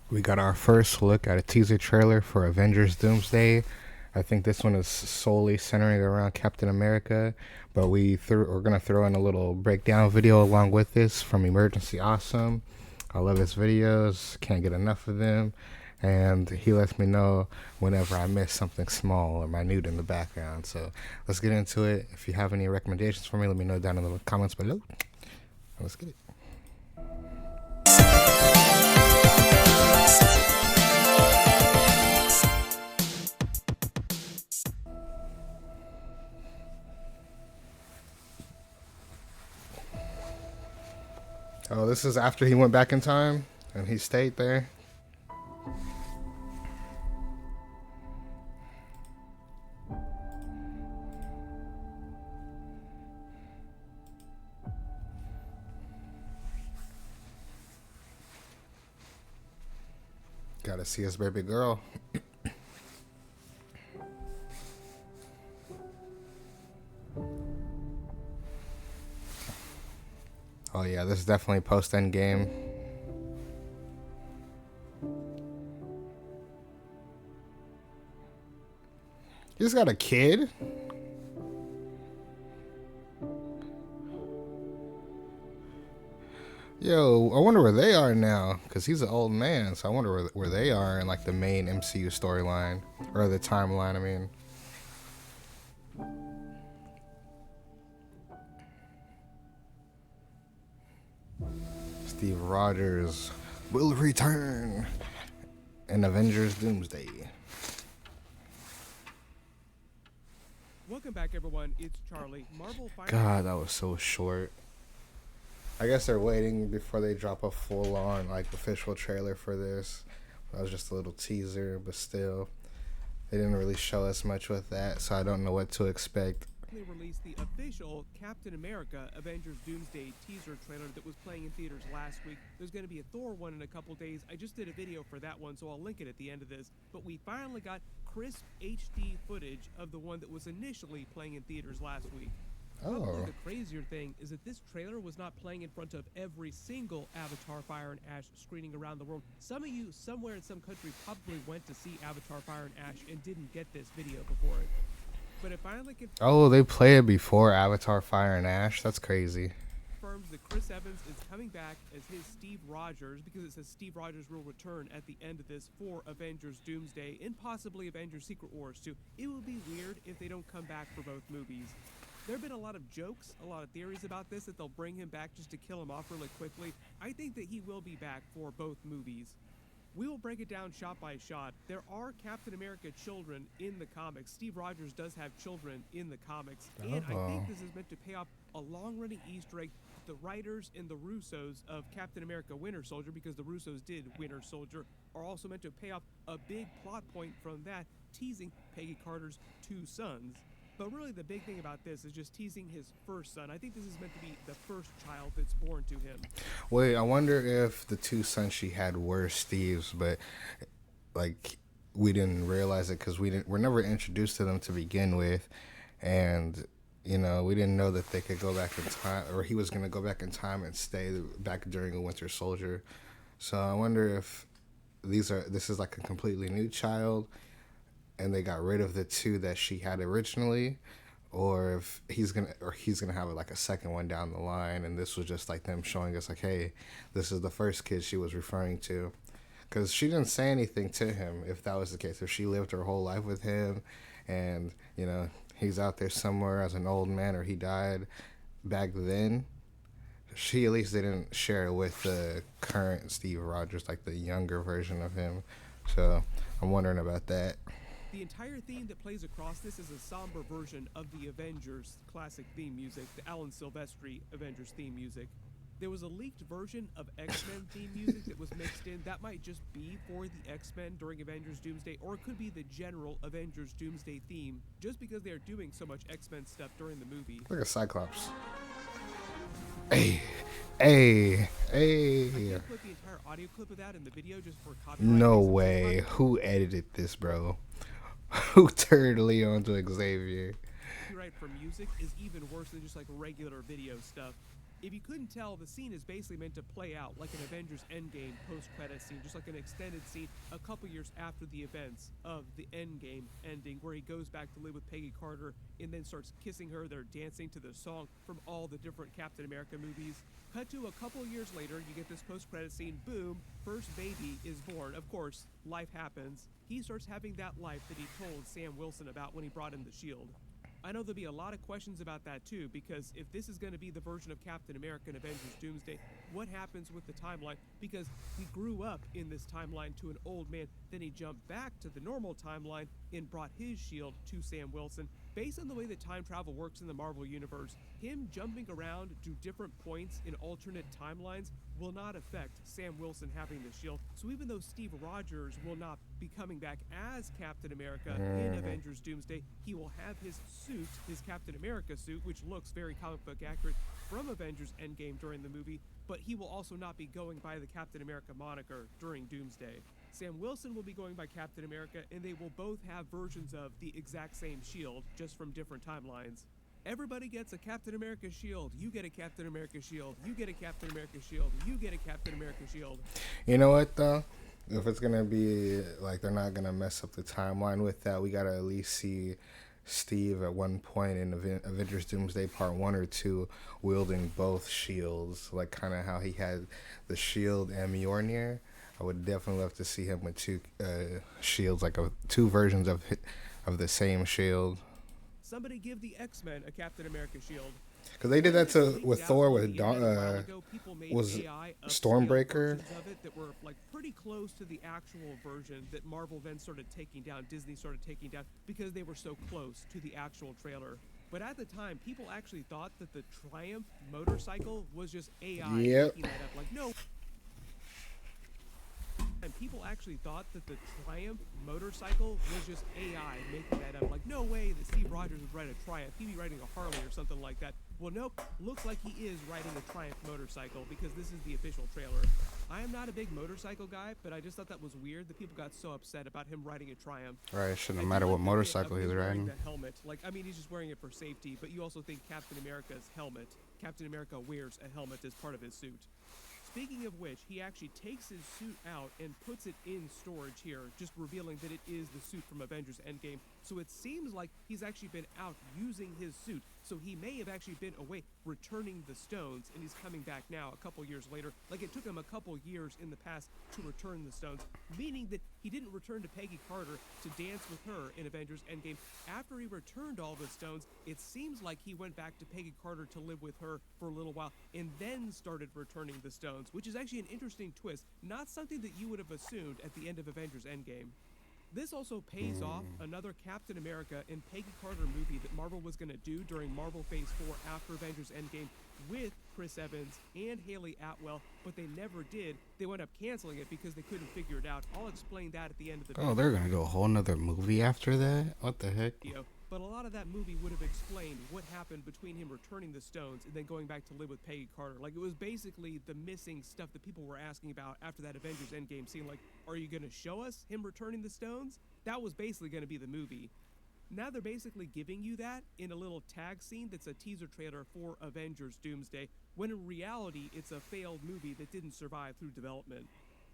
We got our first look at a teaser trailer for Avengers Doomsday. I think this one is solely centering around Captain America, but we're gonna throw in a little breakdown video along with this from Emergency Awesome. I love his videos, can't get enough of them, and he lets me know whenever I miss something small or minute in the background. So let's get into it. If you have any recommendations for me, let me know down in the comments below. Let's get it. Oh, this is after he went back in time and he stayed there. Gotta see his baby girl. Oh yeah, this is definitely post end game. He's got a kid. Yo, I wonder where they are now, because he's an old man, so I wonder where they are in like the main MCU storyline, or the timeline, I mean. Steve Rogers will return in Avengers Doomsday. Welcome back, everyone. It's Charlie. Marvel finally... God, that was so short. I guess they're waiting before they drop a full-on, like, official trailer for this. That was just a little teaser, but still, they didn't really show us much with that, so I don't know what to expect. They released the official Captain America Avengers Doomsday teaser trailer that was playing in theaters last week. There's going to be a Thor one in a couple days. I just did a video for that one, so I'll link it at the end of this. But we finally got crisp HD footage of the one that was initially playing in theaters last week. Probably the crazier thing is that this trailer was not playing in front of every single Avatar Fire and Ash screening around the world. Some of you somewhere in some country probably went to see Avatar Fire and Ash and didn't get this video before it. But it finally Oh, they play it before Avatar Fire and Ash? That's crazy. confirms that Chris Evans is coming back as his Steve Rogers, because it says Steve Rogers will return at the end of this for Avengers Doomsday and possibly Avengers Secret Wars too. It would be weird if they don't come back for both movies. There have been a lot of jokes, a lot of theories about this, that they'll bring him back just to kill him off really quickly. I think that he will be back for both movies. We will break it down shot by shot. There are Captain America children in the comics. Steve Rogers does have children in the comics. And I think this is meant to pay off a long-running Easter egg. The writers and the Russos of Captain America Winter Soldier, because the Russos did Winter Soldier, are also meant to pay off a big plot point from that, teasing Peggy Carter's two sons. But really the big thing about this is just teasing his first son. I think this is meant to be the first child that's born to him. Wait, I wonder if the two sons she had were Steve's, but like we didn't realize it because we're never introduced to them to begin with, and you know we didn't know that they could go back in time, or he was gonna go back in time and stay back during a Winter Soldier. So I wonder if this is like a completely new child, and they got rid of the two that she had originally, or if he's gonna have like a second one down the line, and this was just like them showing us like, hey, this is the first kid she was referring to, because she didn't say anything to him. If that was the case, if she lived her whole life with him, and you know he's out there somewhere as an old man, or he died back then, she at least didn't share it with the current Steve Rogers, like the younger version of him. So I'm wondering about that. The entire theme that plays across this is a somber version of the Avengers classic theme music, the Alan Silvestri Avengers theme music. There was a leaked version of X-Men theme music that was mixed in. That might just be for the X-Men during Avengers Doomsday, or it could be the general Avengers Doomsday theme, just because they're doing so much X-Men stuff during the movie. Look at Cyclops. Hey, hey, hey. I can't put the entire audio clip of that in the video just for copyright. No way. Who edited this, bro? Who turned Leo into Xavier? Copyright for music is even worse than just like regular video stuff. If you couldn't tell, the scene is basically meant to play out like an Avengers Endgame post-credit scene, just like an extended scene a couple years after the events of the Endgame ending, where he goes back to live with Peggy Carter and then starts kissing her. They're dancing to the song from all the different Captain America movies. Cut to a couple years later, you get this post-credit scene, boom, first baby is born. Of course, life happens. He starts having that life that he told Sam Wilson about when he brought in the shield. I know there'll be a lot of questions about that too, because if this is going to be the version of Captain America in Avengers Doomsday, what happens with the timeline? Because he grew up in this timeline to an old man, then he jumped back to the normal timeline and brought his shield to Sam Wilson. Based on the way that time travel works in the Marvel Universe, him jumping around to different points in alternate timelines will not affect Sam Wilson having the shield. So even though Steve Rogers will not be coming back as Captain America in Avengers Doomsday, he will have his suit, his Captain America suit, which looks very comic book accurate from Avengers Endgame during the movie, but he will also not be going by the Captain America moniker during Doomsday. Sam Wilson will be going by Captain America, and they will both have versions of the exact same shield, just from different timelines. Everybody gets a Captain America shield. You get a Captain America shield. You get a Captain America shield. You get a Captain America shield. You know what though? If it's gonna be like they're not gonna mess up the timeline with that, we gotta at least see Steve at one point in Avengers Doomsday Part 1 or 2 wielding both shields, like kind of how he had the shield and Mjolnir. I would definitely love to see him with two shields, like two versions of the same shield. Somebody give the X-Men a Captain America shield. Because they did that with Thor with was Stormbreaker. Of it that were like pretty close to the actual version that Marvel then started taking down, Disney started taking down because they were so close to the actual trailer. But at the time, people actually thought that the Triumph motorcycle was just AI making that up. Like, no. And people actually thought that the Triumph motorcycle was just AI making that up. Like, no way that Steve Rogers would ride a Triumph. He'd be riding a Harley or something like that. Well, nope. Looks like he is riding a Triumph motorcycle because this is the official trailer. I am not a big motorcycle guy, but I just thought that was weird that people got so upset about him riding a Triumph. Right, it shouldn't matter what motorcycle he's riding. The helmet. Like, I mean, he's just wearing it for safety, but you also think Captain America's helmet. Captain America wears a helmet as part of his suit. Speaking of which, he actually takes his suit out and puts it in storage here, just revealing that it is the suit from Avengers Endgame. So it seems like he's actually been out using his suit. So he may have actually been away returning the stones, and he's coming back now a couple years later. Like, it took him a couple years in the past to return the stones, meaning that he didn't return to Peggy Carter to dance with her in Avengers Endgame. After he returned all the stones, it seems like he went back to Peggy Carter to live with her for a little while, and then started returning the stones, which is actually an interesting twist, not something that you would have assumed at the end of Avengers Endgame. This also pays off another Captain America and Peggy Carter movie that Marvel was going to do during Marvel Phase 4 after Avengers Endgame with Chris Evans and Haley Atwell, but they never did. They wound up canceling it because they couldn't figure it out. I'll explain that at the end of the video. Oh, they're going to do a whole nother movie after that? What the heck? But a lot of that movie would have explained what happened between him returning the stones and then going back to live with Peggy Carter. Like, it was basically the missing stuff that people were asking about after that Avengers Endgame scene. Like, are you going to show us him returning the stones? That was basically going to be the movie. Now they're basically giving you that in a little tag scene that's a teaser trailer for Avengers Doomsday, when in reality it's a failed movie that didn't survive through development.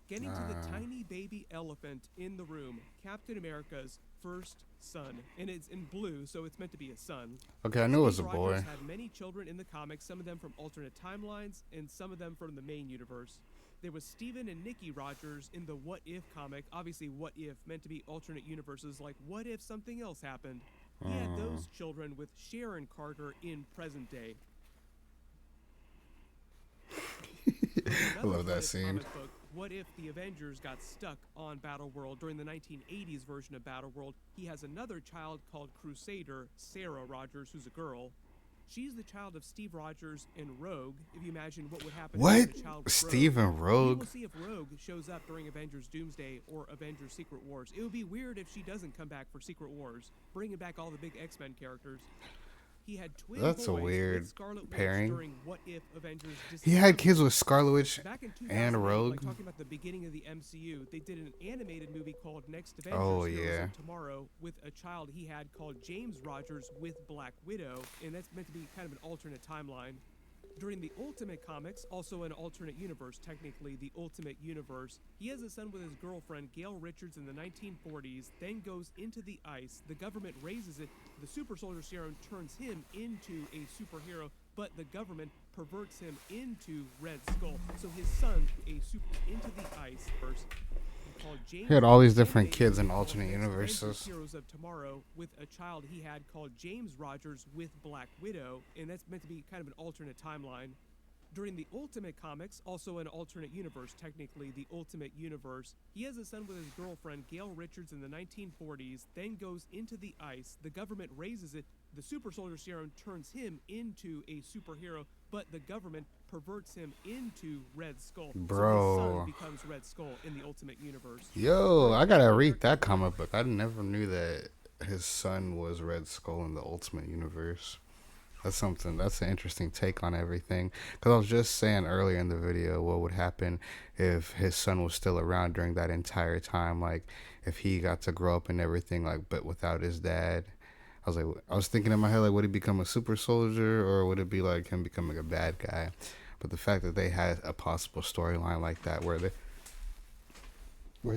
Getting to the tiny baby elephant in the room, Captain America's first son, and it's in blue, so it's meant to be a son. Okay, I knew it was a boy. Rogers had many children in the comics, some of them from alternate timelines, and some of them from the main universe. There was Steven and Nikki Rogers in the What If comic. Obviously, What If meant to be alternate universes, like what if something else happened? He had those children with Sharon Carter in present day. I love that scene. Book, what if the Avengers got stuck on Battleworld during the 1980s version of Battleworld? He has another child called Crusader, Sarah Rogers, who's a girl. She's the child of Steve Rogers and Rogue. If you imagine what would happen what? to a child with Steve and Rogue? We'll see if Rogue shows up during Avengers Doomsday or Avengers Secret Wars. It would be weird if she doesn't come back for Secret Wars, bringing back all the big X-Men characters. He had twin That's a boys weird with Scarlet pairing. Witch during What If Avengers He had kids with Scarlet Witch back in 2008, and Rogue. Like talking about the beginning of the MCU, they did an animated movie called Next Avengers Heroes of Tomorrow with a child he had called James Rogers with Black Widow, and that's meant to be kind of an alternate timeline. During the Ultimate Comics, also an alternate universe, technically the Ultimate Universe, he has a son with his girlfriend, Gail Richards, in the 1940s, then goes into the ice. The government raises it. The super soldier serum turns him into a superhero, but the government perverts him into Red Skull. So his son, into the ice first. Called James, He had all these different kids in alternate universes. Heroes of Tomorrow, with a child he had called James Rogers with Black Widow, and that's meant to be kind of an alternate timeline. During the Ultimate Comics, also an alternate universe, technically the Ultimate Universe, he has a son with his girlfriend, Gail Richards, in the 1940s, then goes into the ice. The government raises it. The super soldier serum turns him into a superhero, but the government perverts him into Red Skull. Bro. So his son becomes Red Skull in the Ultimate Universe. Yo, I gotta read that comic book. I never knew that his son was Red Skull in the Ultimate Universe. That's an interesting take on everything. Because I was just saying earlier in the video what would happen if his son was still around during that entire time. Like, if he got to grow up and everything, like, but without his dad. I was thinking in my head, like, would he become a super soldier, or would it be like him becoming a bad guy? But the fact that they had a possible storyline like that where he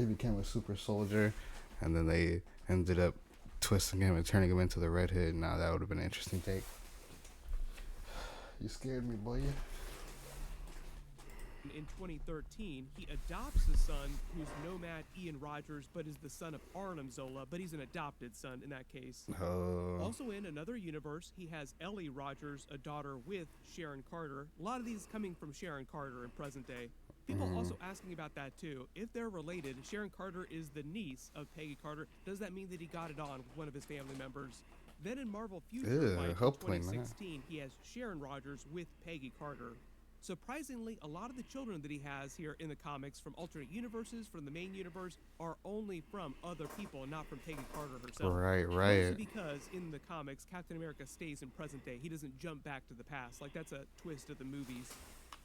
became a super soldier and then they ended up twisting him and turning him into the Red Hood, now that would have been an interesting take. You scared me, boy. In 2013, he adopts a son who's Nomad Ian Rogers, but is the son of Arnim Zola, but he's an adopted son in that case. Oh. Also in another universe, he has Ellie Rogers, a daughter with Sharon Carter. A lot of these coming from Sharon Carter in present day. People also asking about that too. If they're related, Sharon Carter is the niece of Peggy Carter. Does that mean that he got it on with one of his family members? Then in Marvel Future Fight in 2016, he has Sharon Rogers with Peggy Carter. Surprisingly, a lot of the children that he has here in the comics from alternate universes, from the main universe, are only from other people, not from Peggy Carter herself. Right. Mostly because in the comics, Captain America stays in present day. He doesn't jump back to the past. Like, that's a twist of the movies.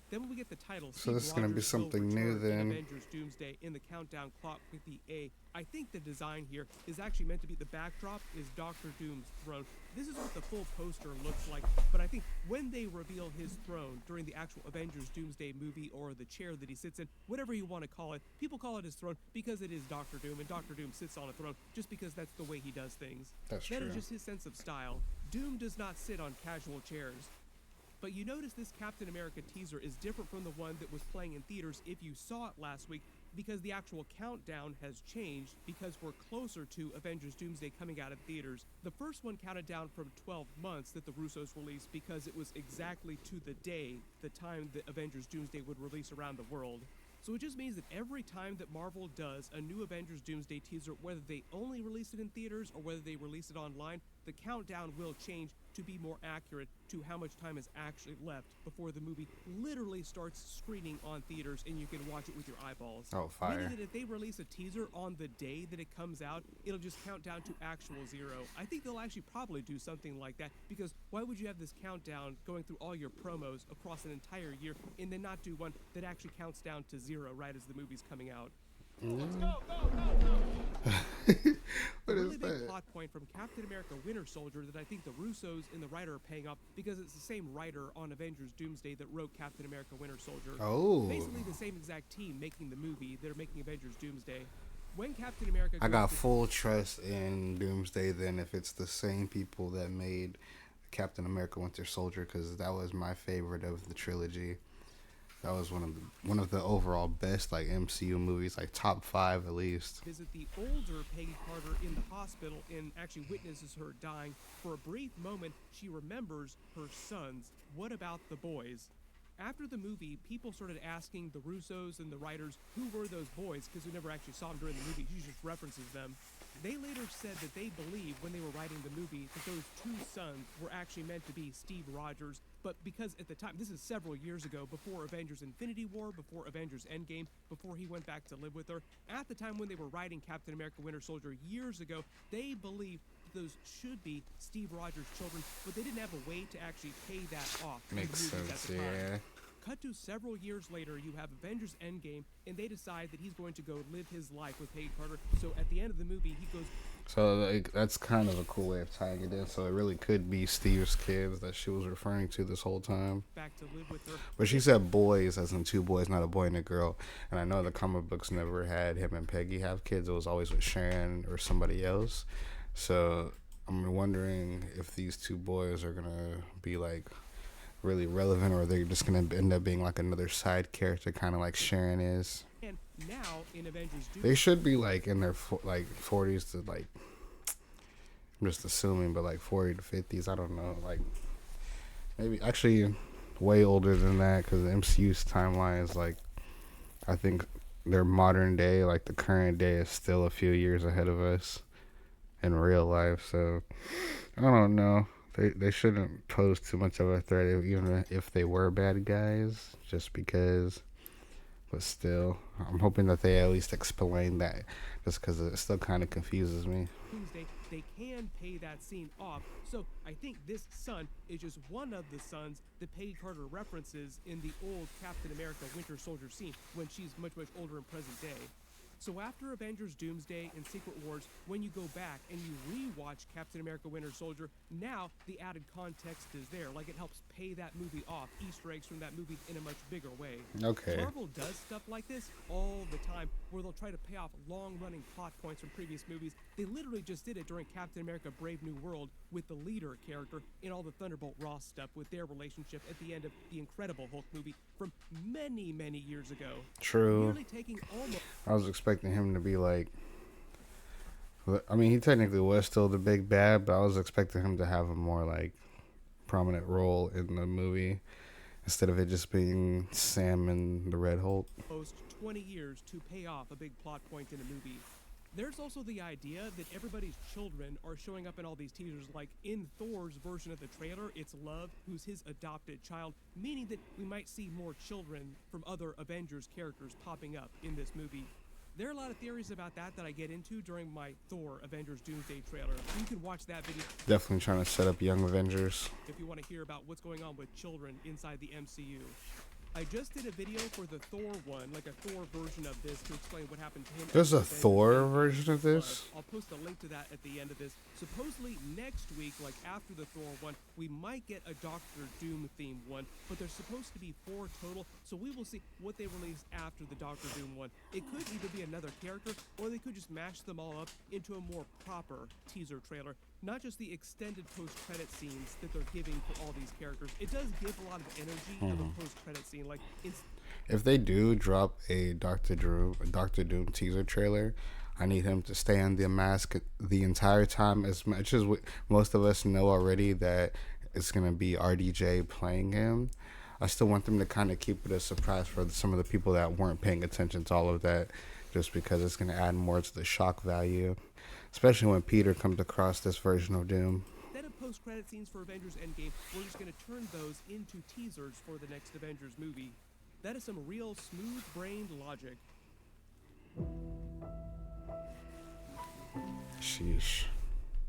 Then when we get the title, so this is going to be something new then. Avengers Doomsday in the countdown clock with the A. I think the design here is actually meant to be, the backdrop is Doctor Doom's throne. This is what the full poster looks like, but I think when they reveal his throne during the actual Avengers Doomsday movie, or the chair that he sits in, whatever you want to call it, people call it his throne because it is Doctor Doom, and Doctor Doom sits on a throne just because that's the way he does things. That's true. That is just his sense of style. Doom does not sit on casual chairs. But you notice this Captain America teaser is different from the one that was playing in theaters if you saw it last week, because the actual countdown has changed because we're closer to Avengers Doomsday coming out of theaters. The first one counted down from 12 months that the Russos released because it was exactly to the day, the time that Avengers Doomsday would release around the world. So it just means that every time that Marvel does a new Avengers Doomsday teaser, whether they only release it in theaters or whether they release it online, the countdown will change to be more accurate to how much time is actually left before the movie literally starts screening on theaters and you can watch it with your eyeballs. Oh, fire. Meaning that if they release a teaser on the day that it comes out, it'll just count down to actual zero. I think they'll actually probably do something like that, because why would you have this countdown going through all your promos across an entire year and then not do one that actually counts down to zero right as the movie's coming out? Let's go. What a is really big that? plot point from Captain America Winter Soldier that I think the Russos and the writer are paying off, because it's the same writer on Avengers Doomsday that wrote Captain America Winter Soldier. Oh. Basically the same exact team making the movie. They're making Avengers Doomsday. When Captain America I got full trust in Doomsday then if it's the same people that made Captain America Winter Soldier, because that was my favorite of the trilogy. That was one of the overall best, like, MCU movies, like top 5 at least. Visit the older Peggy Carter in the hospital and actually witnesses her dying. For a brief moment, she remembers her sons. What about the boys? After the movie, people started asking the Russos and the writers who were those boys, because we never actually saw them during the movie. She just references them. They later said that they believed when they were writing the movie that those two sons were actually meant to be Steve Rogers, but because at the time, this is several years ago, before Avengers Infinity War, before Avengers Endgame, before he went back to live with her, at the time when they were writing Captain America Winter Soldier years ago, they believed those should be Steve Rogers' children, but they didn't have a way to actually pay that off. Makes sense, yeah. Cut to several years later, you have Avengers Endgame, and they decide that he's going to go live his life with Peggy Carter. So at the end of the movie, he goes So like that's kind of a cool way of tying it in. So it really could be Steve's kids that she was referring to this whole time. back to live with her. But she said boys, as in two boys, not a boy and a girl. And I know the comic books never had him and Peggy have kids. It was always with Sharon or somebody else. So I'm wondering if these two boys are gonna be like really relevant, or they're just gonna end up being like another side character, kind of like Sharon is. And now in Avengers They Doomsday, should be like in their like 40s to like, I'm just assuming, but like 40 to 50s. I don't know. Like maybe actually way older than that, because the MCU's timeline is like, I think their modern day, like the current day, is still a few years ahead of us in real life. So I don't know. They shouldn't pose too much of a threat, even if they were bad guys, just because. But still, I'm hoping that they at least explain that, just because it still kind of confuses me. they can pay that scene off. So I think this son is just one of the sons that Peggy Carter references in the old Captain America Winter Soldier scene when she's much, much older in present day. So after Avengers Doomsday and Secret Wars, when you go back and you re-watch Captain America Winter Soldier, now the added context is there. Like, it helps pay that movie off, Easter eggs from that movie in a much bigger way. Okay. Marvel does stuff like this all the time, where they'll try to pay off long-running plot points from previous movies. They literally just did it during Captain America Brave New World with the leader character in all the Thunderbolt Ross stuff with their relationship at the end of the Incredible Hulk movie from many, many years ago. True. Nearly taking almost... I was expecting him to be like, I mean, he technically was still the big bad, but I was expecting him to have a more like prominent role in the movie instead of it just being Sam and the Red Hulk. Almost 20 years to pay off a big plot point in a movie. There's also the idea that everybody's children are showing up in all these teasers, like in Thor's version of the trailer, it's Love, who's his adopted child, meaning that we might see more children from other Avengers characters popping up in this movie. There are a lot of theories about that I get into during my Thor Avengers Doomsday trailer. You can watch that video Definitely trying to set up young Avengers. if you want to hear about what's going on with children inside the MCU. I just did a video for the Thor one, like a Thor version of this, to explain what happened to him. There's a Avengers Thor Doomsday. version of this? I'll post a link to that at the end of this. Supposedly next week, like after the Thor one, we might get a Doctor Doom themed one, but there's supposed to be 4 total, so we will see what they release after the Doctor Doom one. It could either be another character, or they could just mash them all up into a more proper teaser trailer. Not just the extended post-credit scenes that they're giving for all these characters. It does give a lot of energy of a post-credit scene, like If they do drop a Doctor Doom teaser trailer, I need him to stay on the mask the entire time, as much as most of us know already that it's going to be RDJ playing him. I still want them to kind of keep it a surprise for some of the people that weren't paying attention to all of that, just because it's going to add more to the shock value, especially when Peter comes across this version of Doom. instead of post-credit scenes for Avengers Endgame, we're just going to turn those into teasers for the next Avengers movie. That is some real smooth-brained logic. Sheesh.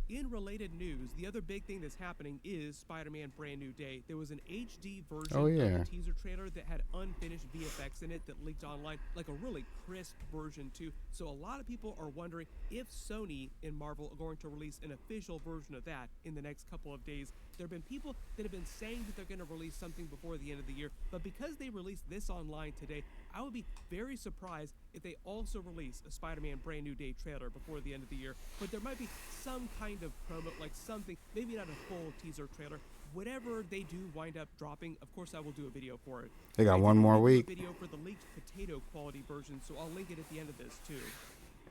In related news, the other big thing that's happening is Spider-Man Brand New Day. There was an HD version of the teaser trailer that had unfinished VFX in it that leaked online, like a really crisp version too. So a lot of people are wondering if Sony and Marvel are going to release an official version of that in the next couple of days. There have been people that have been saying that they're going to release something before the end of the year, but because they released this online today, I would be very surprised if they also release a Spider-Man Brand New Day trailer before the end of the year. But there might be some kind of promo, like something, maybe not a full teaser trailer. Whatever they do wind up dropping, of course I will do a video for it. They got I one did more do a week. video for the leaked potato quality version, so I'll link it at the end of this too.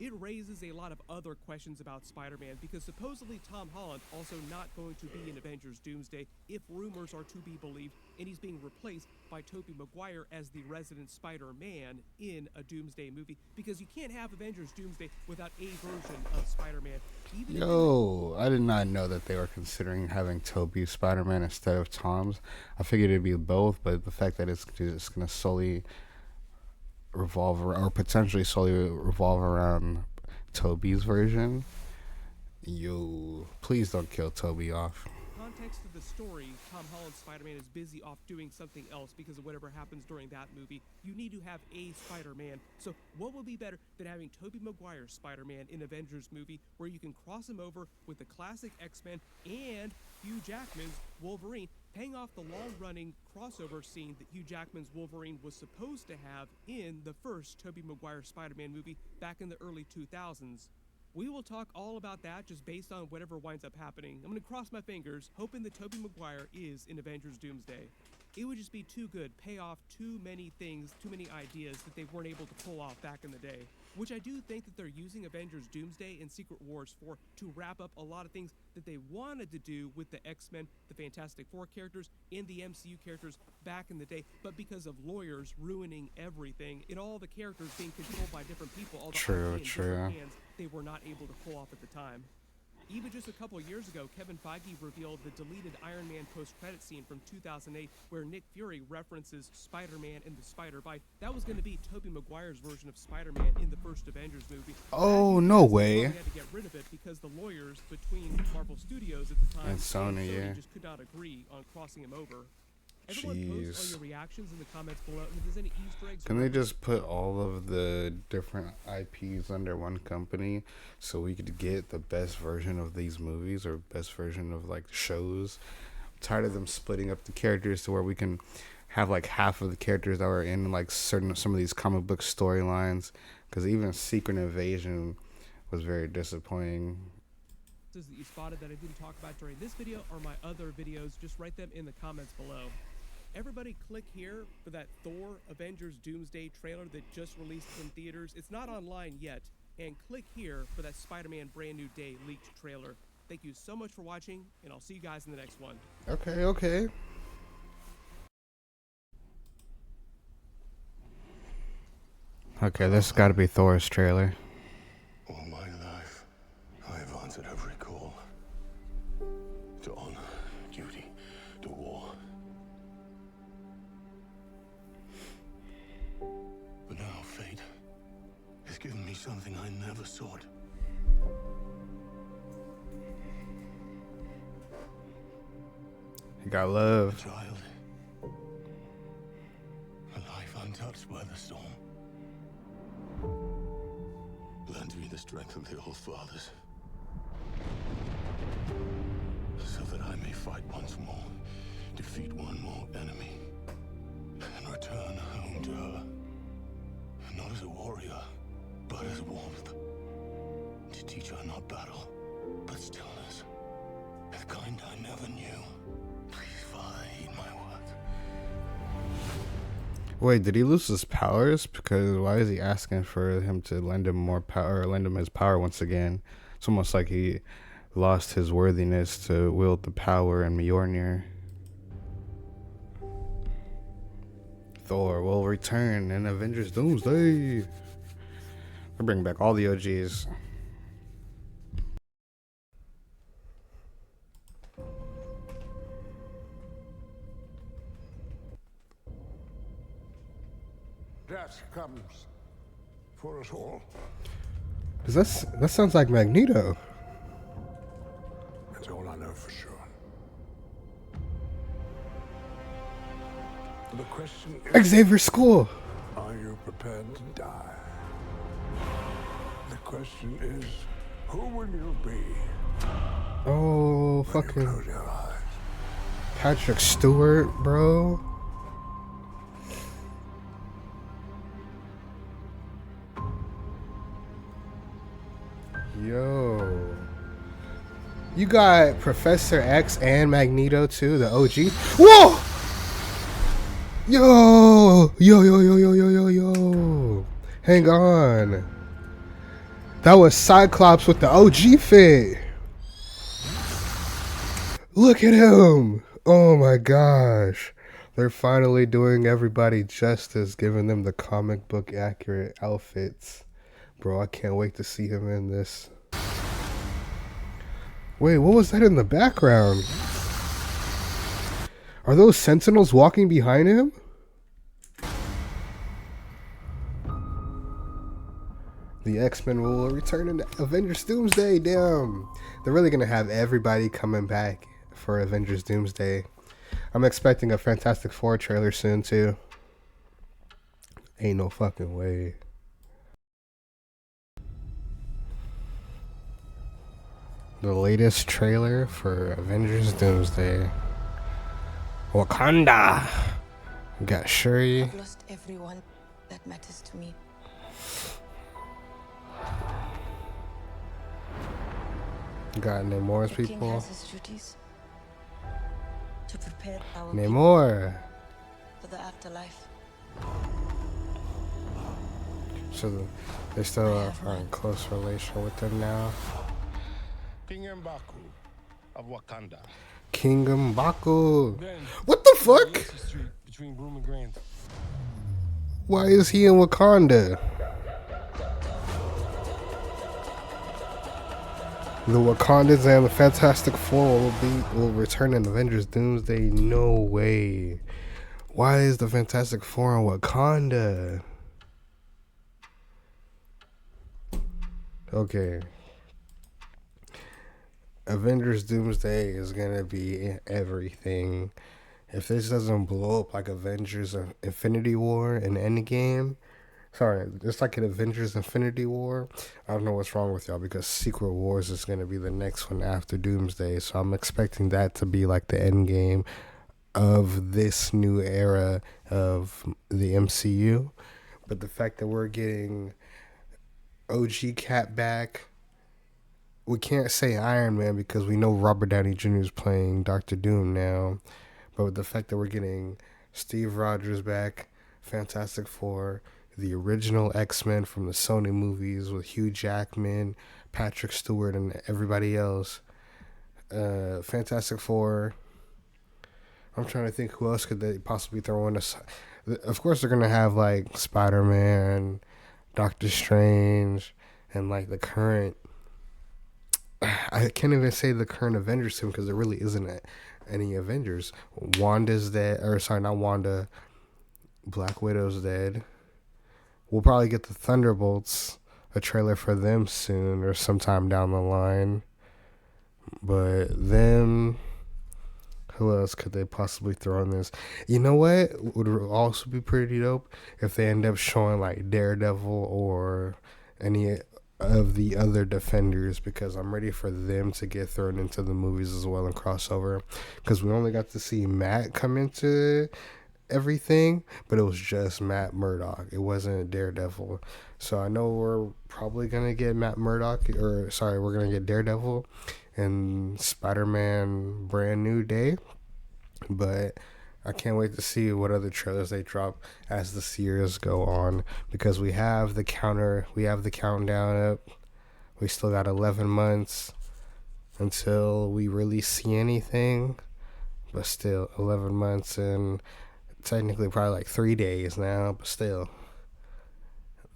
It raises a lot of other questions about Spider-Man because supposedly Tom Holland also not going to be in Avengers Doomsday if rumors are to be believed, and he's being replaced by Tobey Maguire as the resident Spider-Man in a Doomsday movie, because you can't have Avengers Doomsday without a version of Spider-Man. Yo, I did not know that they were considering having Tobey's Spider-Man instead of Tom's. I figured it'd be both, but the fact that it's just going to solely revolve around, or potentially solely revolve around Tobey's version, yo, please don't kill Tobey off. Context context of the story, Tom Holland's Spider-Man is busy off doing something else because of whatever happens during that movie. You need to have a Spider-Man. So what would be better than having Tobey Maguire's Spider-Man in Avengers movie, where you can cross him over with the classic X-Men and Hugh Jackman's Wolverine, paying off the long-running crossover scene that Hugh Jackman's Wolverine was supposed to have in the first Tobey Maguire Spider-Man movie back in the early 2000s. We will talk all about that just based on whatever winds up happening. I'm going to cross my fingers, hoping that Tobey Maguire is in Avengers Doomsday. It would just be too good, pay off too many things, too many ideas that they weren't able to pull off back in the day. Which I do think that they're using Avengers Doomsday and Secret Wars for to wrap up a lot of things that they wanted to do with the X-Men, the Fantastic Four characters, and the MCU characters back in the day. But because of lawyers ruining everything, and all the characters being controlled by different people, all the IP in different hands, they were not able to pull off at the time. Even just a couple of years ago, Kevin Feige revealed the deleted Iron Man post-credit scene from 2008 where Nick Fury references Spider-Man and the Spider-Bite. That was going to be Tobey Maguire's version of Spider-Man in the first Avengers movie. Oh, no way. They had to get rid of it because the lawyers between Marvel Studios at the time and Sony just could not agree on crossing him over. Everyone post all your reactions in the comments below, and if there's any Easter eggs. Can they just put all of the different IPs under one company so we could get the best version of these movies or best version of like shows? I'm tired of them splitting up the characters to where we can have like half of the characters that were in like some of these comic book storylines. Because even Secret Invasion was very disappointing. That you spotted that I didn't talk about during this video or my other videos, just write them in the comments below. Everybody click here for that Thor Avengers Doomsday trailer that just released in theaters. It's not online yet. And click here for that Spider-Man Brand New Day leaked trailer. Thank you so much for watching, and I'll see you guys in the next one. Okay. Okay, this has got to be Thor's trailer. All my life, I have answered every call. To honor, duty, to war. But now fate has given me something I never sought. You got love. A child. A life untouched by the storm. Lend me the strength of the old fathers, so that I may fight once more, defeat one more enemy, and return home to her. Not as a warrior, but as warmth. To teach her not battle, but stillness. The kind I never knew. Please, Father, heed my words. Wait, did he lose his powers? Because why is he asking for him to lend him more power, or lend him his power once again? It's almost like he lost his worthiness to wield the power in Mjolnir. Thor will return in Avengers Doomsday. They bring back all the OGs. Death comes for us all. That sounds like Magneto. That's all I know for sure. The question is, Xavier School. are you prepared to die? The question is, who will you be? Oh, when you fucking close your eyes? Patrick Stewart, bro. Yo. You got Professor X and Magneto too, the OG. Whoa! Yo. Hang on. That was Cyclops with the OG fit. Look at him. Oh my gosh. They're finally doing everybody justice, giving them the comic book accurate outfits. Bro, I can't wait to see him in this. Wait, what was that in the background? Are those Sentinels walking behind him? The X-Men will return in Avengers Doomsday. Damn. They're really going to have everybody coming back for Avengers Doomsday. I'm expecting a Fantastic Four trailer soon too. Ain't no fucking way. The latest trailer for Avengers Doomsday. Wakanda. We got Shuri. I've lost everyone that matters to me. We got Namor's The king people. has his duties to prepare our people Namor. for the afterlife. So they still are in close relation with them now. King M'Baku of Wakanda. King M'Baku. Then, What the fuck? Yancey Street between Broome and Grand. Why is he in Wakanda? The Wakandans and the Fantastic Four will return in Avengers Doomsday. No way. Why is the Fantastic Four in Wakanda? Okay. Avengers Doomsday is gonna be everything. If this doesn't blow up like Avengers Infinity War and Endgame, sorry, just like an Avengers Infinity War, I don't know what's wrong with y'all, because Secret Wars is gonna be the next one after Doomsday. So I'm expecting that to be like the Endgame of this new era of the MCU. But the fact that we're getting OG Cap back, we can't say Iron Man because we know Robert Downey Jr. is playing Doctor Doom now. But with the fact that we're getting Steve Rogers back, Fantastic Four, the original X-Men from the Sony movies with Hugh Jackman, Patrick Stewart, and everybody else. Fantastic Four. I'm trying to think who else could they possibly throw in. Of course, they're going to have like Spider-Man, Doctor Strange, and like the current... I can't even say the current Avengers team because there really isn't any Avengers. Wanda's dead. Or sorry, not Wanda. Black Widow's dead. We'll probably get the Thunderbolts, a trailer for them soon or sometime down the line. But them... Who else could they possibly throw in this? You know what would also be pretty dope? If they end up showing like Daredevil or any of the other Defenders, because I'm ready for them to get thrown into the movies as well and crossover. Because we only got to see Matt come into everything, but it was just Matt Murdock. It wasn't Daredevil. So I know we're probably going to get Matt Murdock, or sorry, we're going to get Daredevil and Spider-Man Brand New Day, but I can't wait to see what other trailers they drop as the years go on, because we have the countdown up. We still got 11 months until we really see anything, but still 11 months and technically probably like 3 days now, but still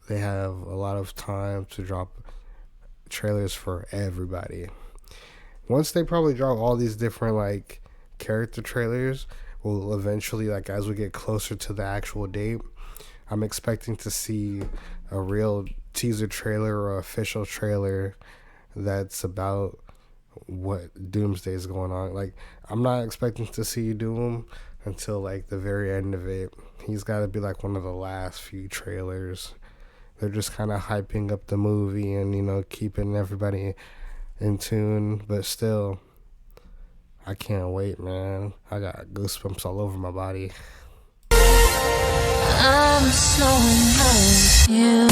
they have a lot of time to drop trailers for everybody. Once they probably drop all these different like character trailers, we'll eventually, like as we get closer to the actual date, I'm expecting to see a real teaser trailer or official trailer that's about what Doomsday is going on. Like, I'm not expecting to see Doom until like the very end of it. He's got to be like one of the last few trailers. They're just kind of hyping up the movie and, you know, keeping everybody in tune, but still, I can't wait, man. I got goosebumps all over my body. I'm so in love with you.